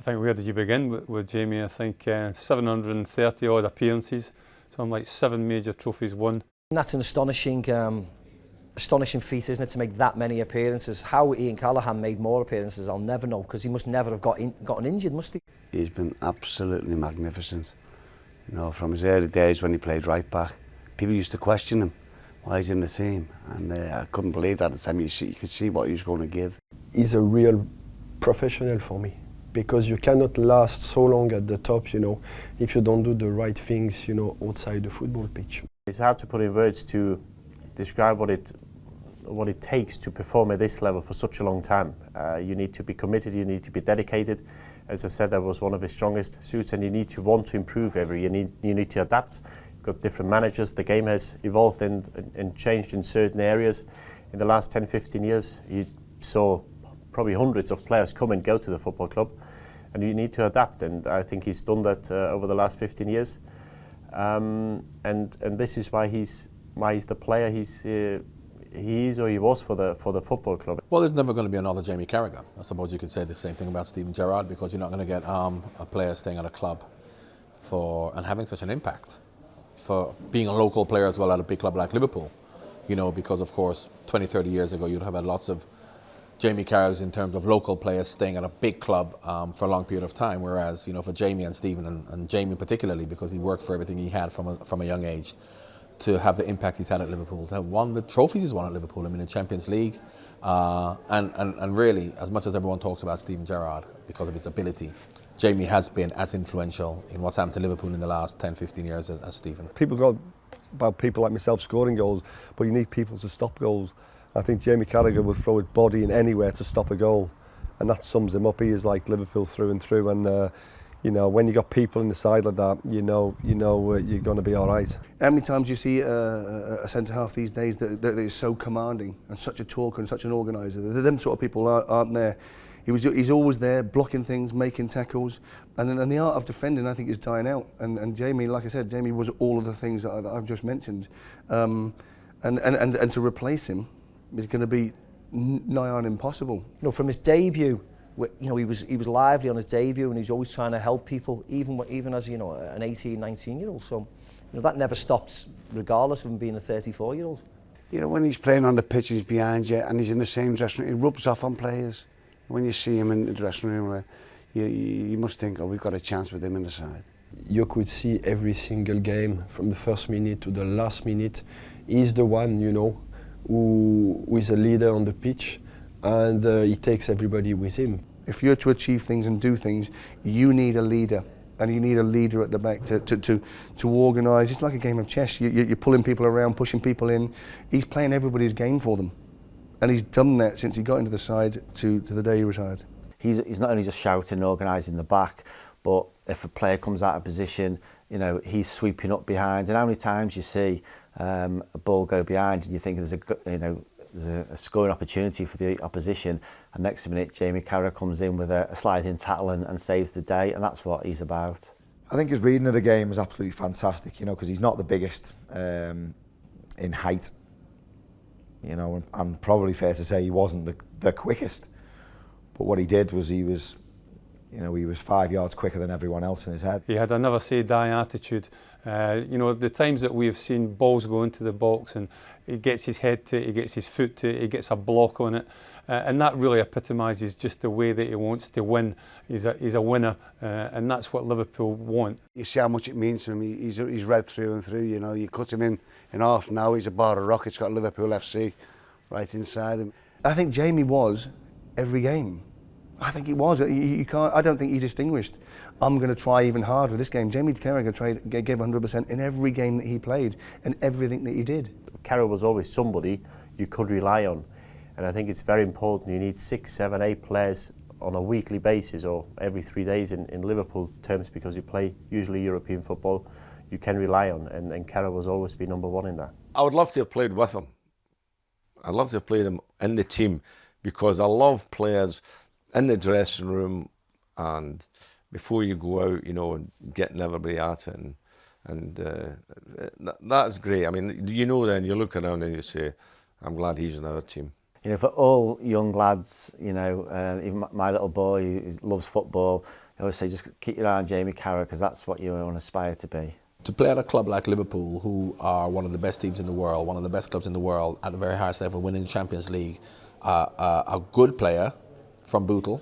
think where did you begin with Jamie? I think 730 odd appearances, something like 7 major trophies won. And that's an astonishing feat, isn't it, to make that many appearances? How Ian Callaghan made more appearances, I'll never know, because he must never have gotten injured, must he? He's been absolutely magnificent. You know, from his early days when he played right back, people used to question him, why he's in the team, and I couldn't believe that at the time. You could see what he was going to give. He's a real professional for me, because you cannot last so long at the top, you know, if you don't do the right things, you know, outside the football pitch. It's hard to put in words to describe what it takes to perform at this level for such a long time. You need to be committed, you need to be dedicated. As I said, that was one of his strongest suits, and you need to want to improve every year. You need to adapt. You've got different managers. The game has evolved and changed in certain areas. In the last 10, 15 years, you saw probably hundreds of players come and go to the football club, and you need to adapt, and I think he's done that over the last 15 years. And this is why he's the player he is or he was for the football club. Well, there's never going to be another Jamie Carragher. I suppose you could say the same thing about Steven Gerrard, because you're not going to get a player staying at a club and having such an impact, for being a local player as well at a big club like Liverpool. You know, because of course 20, 30 years ago you'd have had lots of Jamie Carraghers in terms of local players staying at a big club for a long period of time, whereas, you know, for Jamie and Steven, and Jamie particularly, because he worked for everything he had from a young age, to have the impact he's had at Liverpool, to have won the trophies he's won at Liverpool, I mean, the Champions League, and really, as much as everyone talks about Steven Gerrard because of his ability, Jamie has been as influential in what's happened to Liverpool in the last 10, 15 years as Steven. People go about people like myself scoring goals, but you need people to stop goals. I think Jamie Carragher would throw his body in anywhere to stop a goal, and that sums him up. He is like Liverpool through and through, and you know, when you got people in the side like that, you know you're going to be all right. How many times do you see a centre half these days that is so commanding and such a talker and such an organiser? Them sort of people aren't there. He's always there, blocking things, making tackles, and the art of defending, I think, is dying out. And Jamie, like I said, Jamie was all of the things that I've just mentioned, and to replace him is going to be nigh on impossible. You know, from his debut, you know, he was lively on his debut, and he was always trying to help people, even as, you know, an 18, 19-year-old. So, you know, that never stopped, regardless of him being a 34-year-old. You know, when he's playing on the pitch, he's behind you, and he's in the same dressing room, he rubs off on players. When you see him in the dressing room, you must think, oh, we've got a chance with him in the side. You could see every single game, from the first minute to the last minute. He's the one, you know, who is a leader on the pitch, and he takes everybody with him. If you're to achieve things and do things, you need a leader, and you need a leader at the back to organise. It's like a game of chess. You're pulling people around, pushing people in. He's playing everybody's game for them, and he's done that since he got into the side to the day he retired. He's not only just shouting and organising the back, but if a player comes out of position, you know, he's sweeping up behind. And how many times you see a ball go behind and you think there's a scoring opportunity for the opposition, and next minute Jamie Carragher comes in with a sliding tackle and saves the day, and that's what he's about. I think his reading of the game was absolutely fantastic, you know, because he's not the biggest in height, you know, and probably fair to say he wasn't the quickest, but what he did was he was 5 yards quicker than everyone else in his head. He had a never say die attitude. You know, the times that we have seen balls go into the box and he gets his head to it, he gets his foot to it, he gets a block on it, and that really epitomises just the way that he wants to win. He's a winner, and that's what Liverpool want. You see how much it means to him. He's read through and through. You know, you cut him in half now, he's a bar of rock. It's got Liverpool FC right inside him. I think Jamie was every game. I think it was. You can't. I don't think he distinguished. I'm going to try even harder this game. Jamie Carragher gave 100% in every game that he played and everything that he did. Carra was always somebody you could rely on, and I think it's very important. You need 6, 7, 8 players on a weekly basis or every 3 days in Liverpool terms, because you play usually European football you can rely on, and Carra was always be number one in that. I would love to have played with him. I'd love to have played him in the team, because I love players in the dressing room and before you go out, you know, and getting everybody at it, and that's great. I mean, you know, then you look around and you say, I'm glad he's in our team. You know, for all young lads, you know, even my little boy who loves football, I always say just keep your eye on Jamie Carra, because that's what you want to aspire to be. To play at a club like Liverpool, who are one of the best teams in the world, one of the best clubs in the world, at the very highest level, winning the Champions League, a good player from Bootle,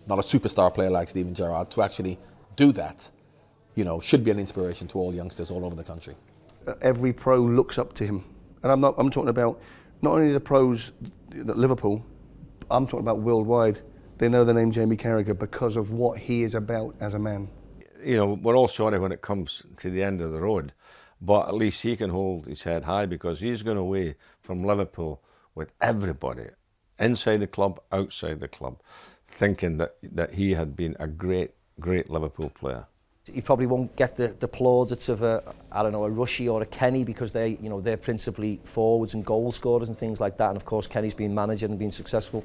not a superstar player like Steven Gerrard, to actually do that, you know, should be an inspiration to all youngsters all over the country. Every pro looks up to him, and I'm talking about not only the pros at Liverpool, I'm talking about worldwide. They know the name Jamie Carragher because of what he is about as a man. You know, we're all sorry when it comes to the end of the road, but at least he can hold his head high, because he's gone away from Liverpool with everybody, inside the club, outside the club, thinking that he had been a great Liverpool player. He probably won't get the plaudits of a Rushy or a Kenny, because they're principally forwards and goal scorers and things like that. And of course, Kenny's been manager and been successful,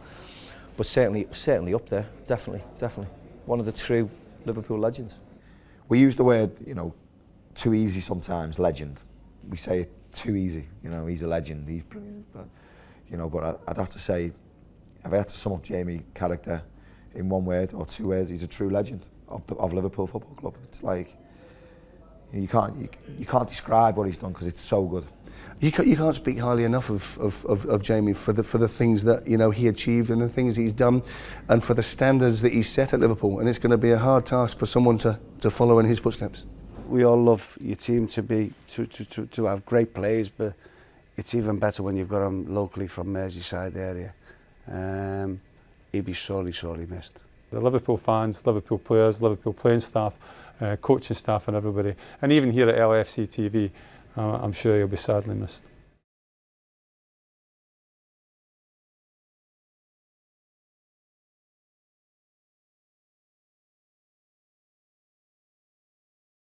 but certainly up there, definitely one of the true Liverpool legends. We use the word, too easy sometimes, legend. We say it too easy, he's a legend, he's brilliant. But, but I'd have to say, if I had to sum up Jamie Carragher in one word or two words, he's a true legend of Liverpool Football Club. It's like, you can't describe what he's done, because it's so good. You can't speak highly enough of Jamie for the things that he achieved and the things he's done, and for the standards that he's set at Liverpool. And it's going to be a hard task for someone to follow in his footsteps. We all love your team to have great players, but it's even better when you've got them locally from Merseyside area. He'd be sorely missed. The Liverpool fans, Liverpool players, Liverpool playing staff, coaching staff and everybody, and even here at LFC TV, I'm sure he'll be sadly missed.